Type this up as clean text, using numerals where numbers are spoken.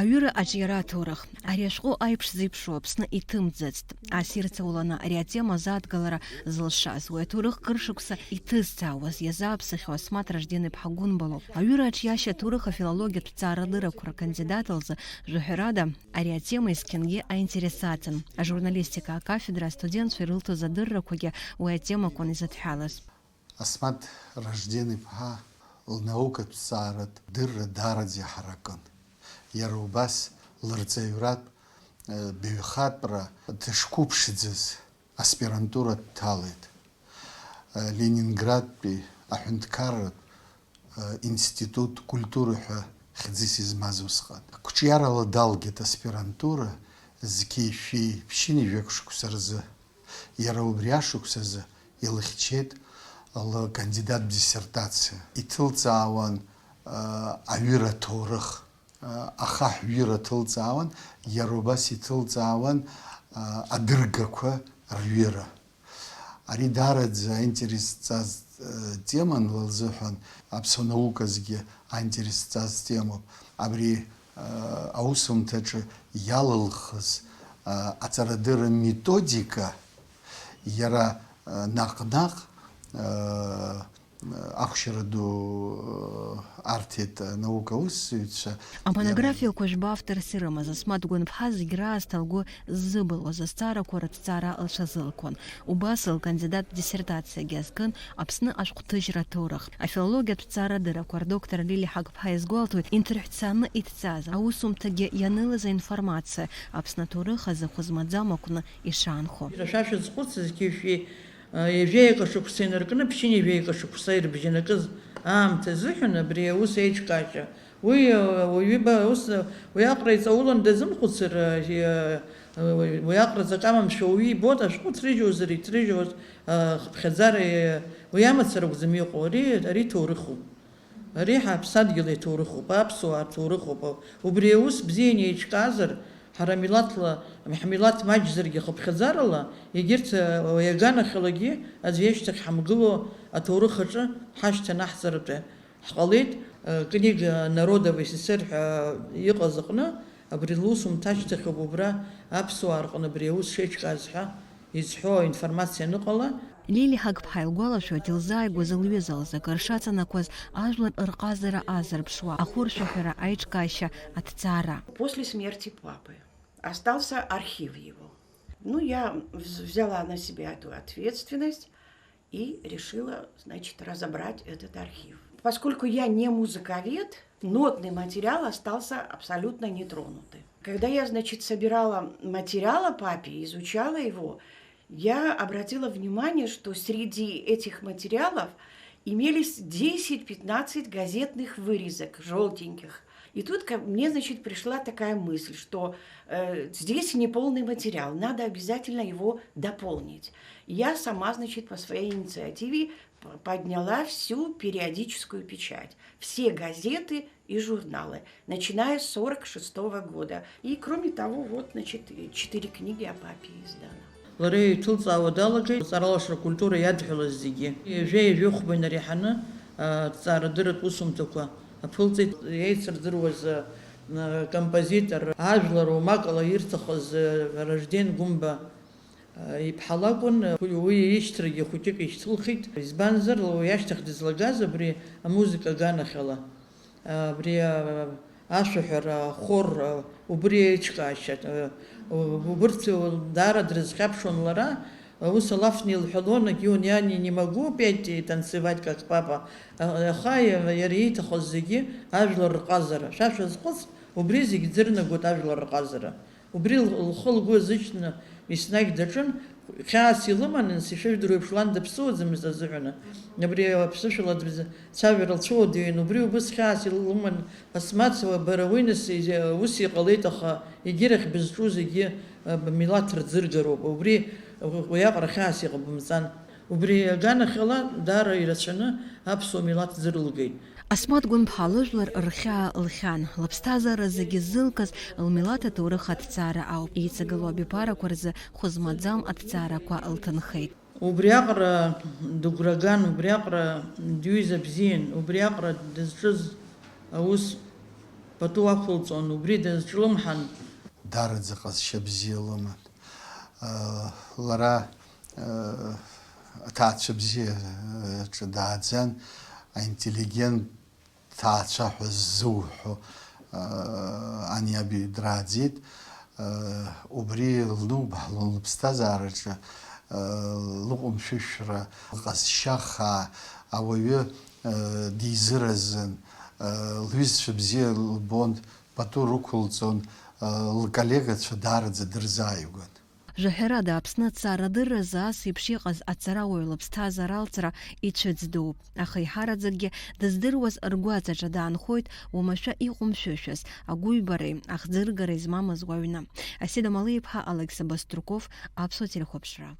Аҩыра аҿиара аҭоурых. Ари ашәҟәы аиԥш зеиԥшу Аԥсны иҭымӡацт. Асирцауланы ари атема азааҭгалара зылшаз. Уи аҭоурых кыршықәса иҭызцаауаз иазааԥсахьоу Асмаҭ Ражден-иԥҳа Гәынбалоуп. Аҩыра аҿиашьа аҭоурых афилологиатә ҭҵаарадырақәа ркандидат лзы жәаҳәарада ари атема есқьынгьы аинтересаtzen. Ажурналистика акафедра астудентцәа ирылҭоз адыррақәагьы уи атемакәын изыҭҳәалаз. Асмаҭ Ражден-иԥҳа лнаукатә ҭҵааратә дырра даараӡа иаҳаракын. Иара убас лырҵаҩратә баҩхатәра дышқәыԥшӡаз аспирантура дҭалеит. Ленинградтәи аҳәынҭқарратә институт культура ҳәа хьӡыс измаз усҟан. Қәҿиарала далгеит аспирантура зқьи шәи ԥшьыни жәак шықәса рзы. Иара убри ашықәсазы илыхьчеит лкандидат диссертациа. Иҭылҵаауан аҩыра ҭоурых. Ахаҳә ҩыра ҭылҵаауан, иара убас иҭылҵаауан адыргақәа рҩыра. Ари даараӡа аинтересҵаз теман лзыҳәан аԥсуа науказгьы аинтересҵаз темоуп. Абри аусумҭаҿы иалылхыз аҵарадырра методика иара наҟ-наҟ ахәшьара ду артит наукаусзуҩцәа. Амонографиақәа жәба авторс ирымаз Асмаҭ Гәынԥҳа зегь раасҭа лгәы ззыбылуаз азҵаарақәа рыҭҵаара лҽазылкуан. Убас лкандидат диссертациагьы азкын Аԥсны ашәҟәҭыжьра аҭоурых. Афилологиатә ҭҵаарадырақәа рдоктор Лилиа Ҳагԥҳа изгәалҭоит, инҭырҳәцаны иҭҵааз аусумҭагьы ианылаз аинформациа Аԥсны аҭоурых азы хәызмаӡам акәны ишаанхо. Ежәеика шықәса инаркны ԥшьыни ежәеика шықәса ирбжьанакыз аамҭа азыҳәан абри аус еиҿкаашьа. Уи аҟара иҵаулан дазымхәыцыр, уи аҟара ҵак амамшәа уаҩы ибот ашәҟәы ҭрыжьуазар иҭрыжьуаз ԥхьаӡара уи амацара акәӡам иҟоу. Ари ҭоурыхуп. Ари ҳаԥсадгьыл иҭоурыхуп, аԥсуаа ҭоурыхуп. Убри аус бзианы еиҿкаазар, ҳара ҳмилаҭ маҷзаргьы хыԥхьаӡарала, егьырҭ иаганахьалагьы аӡәы иашьҭахь ҳамгыло аҭоурых аҿы ҳашьҭанаҳҵаратәы ҳҟалеит. Книга народов СССР ҳәа иҟаз аҟны абри лусумҭа ашьҭахьоуп убра аԥсуаа рҟны абри аус шеиҿкааз ҳәа изҳәо аинформациа аныҟала. Лилиа Ҳагԥҳа илгәалашәоит илзааигәаз лҩыза лзы акыр шаҵанакуаз ажәлар рҟазара азырԥшуа ахәыршәаҳәара аиҿкаашьа аҭҵаара. После смерти папы остался архив его. Я взяла на себя эту ответственность и решила, разобрать этот архив. Поскольку я не музыковед, нотный материал остался абсолютно нетронутым. Когда я, собирала материал о папе, изучала его, я обратила внимание, что среди этих материалов имелись 10-15 газетных вырезок, желтеньких. И тут мне, пришла такая мысль, что здесь неполный материал, надо обязательно его дополнить. Я сама, по своей инициативе подняла всю периодическую печать, все газеты и журналы, начиная с 1946 года. И, кроме того, 4 книги о папе издано. Лара иҭылҵаауа далагеит, ҵаралашра культура иадҳәалаз зегьы. Ежәеижәыхәба инареиҳаны аҭҵаарадырратә усумҭақәа аԥылҵеит. Еицырдыруаз композитор ажәлар умакала ирҭахыз Ражден Гәымба иԥҳа лакәын. Уи ишьҭрагьы хәыҷык ишьҭылхит. Избанзар иашьҭахь дызлагаз абри амузыка аганахьала, абри ашәаҳәара, ахор, убри еиҿкаашьа. Убырҭ даара дрызхьаԥшуан лара. Ус алафны илҳәалон, я не могу опять танцевать как папа. Аха иара ииҭахыз зегьы ажәлар рҟазара. Шәазҟәыҵ, убри зегьы ӡырнагоит ажәлар рҟазара. Убри лхы лгәы азыжьны еснагь даҿын, хьаас илыманы ишыжәдыруа еиԥш лан даԥсыуаӡамызт азыҳәаны. Абри аԥсышәала цәажәара лцәуадаҩын. Убри убыс хьаас илыман Асмаҭ, бара уи ус иҟалеит, аха егьирахь бызҿу зегьы милаҭ рӡыргароуп. Убри уиаҟара хьаас иҟабымҵан. Убри аганахьала даара ирацәаны аԥсуа милаҭ ӡырлгеит. Асмаҭ Гәынԥҳа лыжәлар рхьаа лхьан, лыԥсҭазаара зегьы ззылкыз лмилаҭ аҭоурых аҭҵаара ауп. Иҵагылоу абиԥарақәа рзы хәызмаӡам аҭҵаарақәа лҭынхеит. Убриаҟара дыгәраган, убриаҟара дҩыза бзиан, убриаҟара дызҿыз аус пату ақәылҵон, убри дазҿлымҳан. Дараӡа ҟазшьа бзиа лыман. Лара аҭаацәа бзиаҿы дааӡан, аинтеллигент ҭаацәа ҳәа ззуҳәо ани аби драаӡеит. Убри лнубҳлон лыԥсҭазаараҿы лыҟәымшәышәра, лҟазшьа хаа ауаҩы дизыразын, лҩызцәа бзиа лбон, пату рықәылҵон, лколлегацәа даараӡа дырзааигәан. Жаҳирада Аԥсны дцаарадырразы ас еиԥш иҟаз ацарауаҩ лыԥсҭазаара алҵра ицәыӡдоуп, аха иҳараӡакгьы дыздыруаз ргәаҵаҿы даанхоит уамашәа иҟәымшәышәыз, агәыҩбареи ахӡыргареи змамыз уаҩны. Асида Малиԥҳа, Алекса Баструков, Аԥсуа телехәаԥшра.